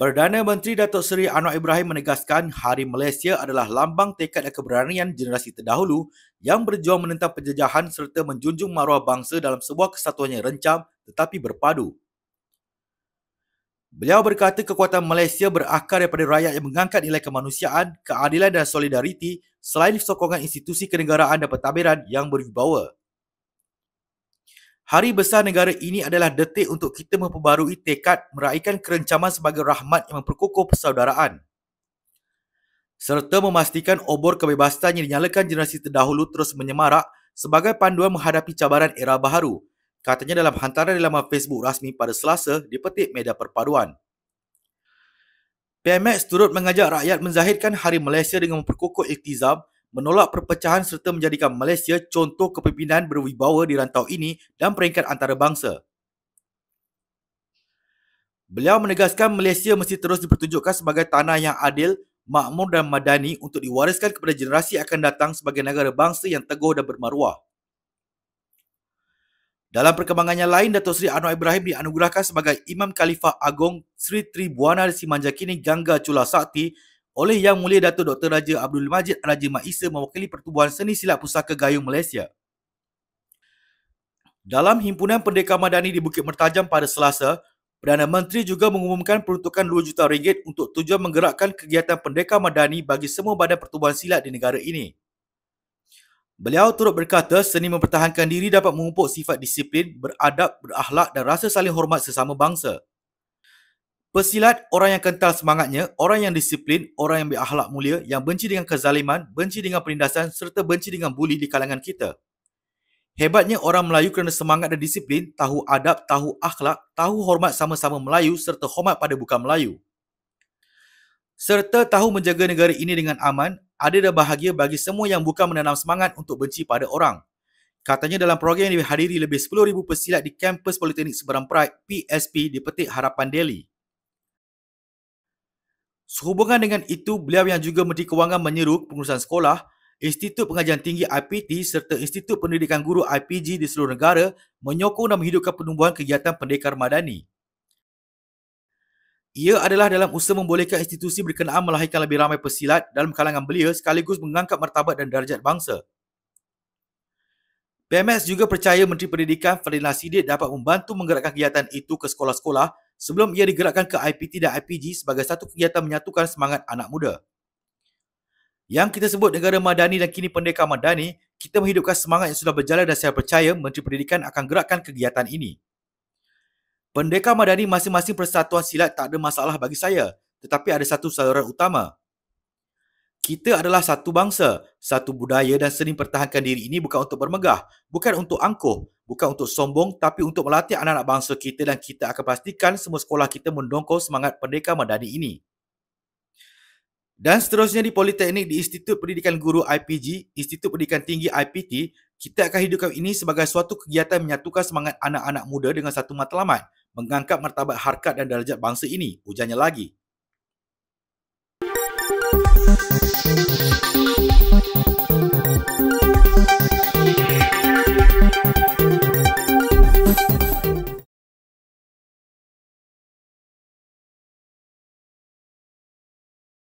Perdana Menteri Datuk Seri Anwar Ibrahim menegaskan Hari Malaysia adalah lambang tekad dan keberanian generasi terdahulu yang berjuang menentang penjajahan serta menjunjung maruah bangsa dalam sebuah kesatuan yang rencam tetapi berpadu. Beliau berkata kekuatan Malaysia berakar daripada rakyat yang mengangkat nilai kemanusiaan, keadilan dan solidariti selain sokongan institusi kenegaraan dan pentadbiran yang berwibawa. Hari besar negara ini adalah detik untuk kita memperbarui tekad meraihkan kerencaman sebagai rahmat yang memperkukuh persaudaraan serta memastikan obor kebebasan yang dinyalakan generasi terdahulu terus menyemarak sebagai panduan menghadapi cabaran era baharu, katanya dalam hantaran di laman Facebook rasmi pada Selasa di Petik Media Perpaduan. PMX turut mengajak rakyat menzahirkan Hari Malaysia dengan memperkukuh iltizam, menolak perpecahan serta menjadikan Malaysia contoh kepimpinan berwibawa di rantau ini dan peringkat antarabangsa. Beliau menegaskan Malaysia mesti terus dipertunjukkan sebagai tanah yang adil, makmur dan madani untuk diwariskan kepada generasi akan datang sebagai negara bangsa yang teguh dan bermaruah. Dalam perkembangannya lain, Datuk Seri Anwar Ibrahim dianugerahkan sebagai Imam Khalifah Agong Sri Tribuana Simanjakini Gangga Chula Sakti oleh Yang Mulia Datuk Dr. Raja Abdul Majid Raja Mat Isa mewakili Pertubuhan Seni Silat Pusaka Gayung Malaysia. Dalam Himpunan Pendekar Madani di Bukit Mertajam pada Selasa, Perdana Menteri juga mengumumkan peruntukan RM2 juta untuk tujuan menggerakkan kegiatan pendekar madani bagi semua badan pertubuhan silat di negara ini. Beliau turut berkata seni mempertahankan diri dapat memupuk sifat disiplin, beradab, berakhlak dan rasa saling hormat sesama bangsa. Pesilat, orang yang kental semangatnya, orang yang disiplin, orang yang berakhlak mulia, yang benci dengan kezaliman, benci dengan penindasan serta benci dengan buli di kalangan kita. Hebatnya orang Melayu kerana semangat dan disiplin, tahu adab, tahu akhlak, tahu hormat sama-sama Melayu serta hormat pada bukan Melayu. Serta tahu menjaga negara ini dengan aman, adil dan bahagia bagi semua yang bukan menanam semangat untuk benci pada orang. Katanya dalam program yang dihadiri lebih 10,000 pesilat di kampus Politeknik Seberang Pride PSP di Petik Harapan Delhi. Sehubungan dengan itu, beliau yang juga Menteri Kewangan menyeru pengurusan sekolah, Institut Pengajian Tinggi IPT serta Institut Pendidikan Guru IPG di seluruh negara menyokong dan menghidupkan penumbuhan kegiatan pendekar madani. Ia adalah dalam usaha membolehkan institusi berkenaan melahirkan lebih ramai pesilat dalam kalangan belia sekaligus mengangkat martabat dan darjat bangsa. PMX juga percaya Menteri Pendidikan Fadilah Siddiq dapat membantu menggerakkan kegiatan itu ke sekolah-sekolah sebelum ia digerakkan ke IPT dan IPG sebagai satu kegiatan menyatukan semangat anak muda. Yang kita sebut negara madani dan kini pendekar madani, kita menghidupkan semangat yang sudah berjalan dan saya percaya Menteri Pendidikan akan gerakkan kegiatan ini. Pendekar madani masing-masing persatuan silat tak ada masalah bagi saya, tetapi ada satu saluran utama. Kita adalah satu bangsa, satu budaya dan seni pertahankan diri ini bukan untuk bermegah, bukan untuk angkuh, bukan untuk sombong tapi untuk melatih anak-anak bangsa kita dan kita akan pastikan semua sekolah kita mendongkol semangat pendekar madani ini. Dan seterusnya di Politeknik di Institut Pendidikan Guru IPG, Institut Pendidikan Tinggi IPT, kita akan hidupkan ini sebagai suatu kegiatan menyatukan semangat anak-anak muda dengan satu matlamat, mengangkat martabat harkat dan darjat bangsa ini, ujarnya lagi.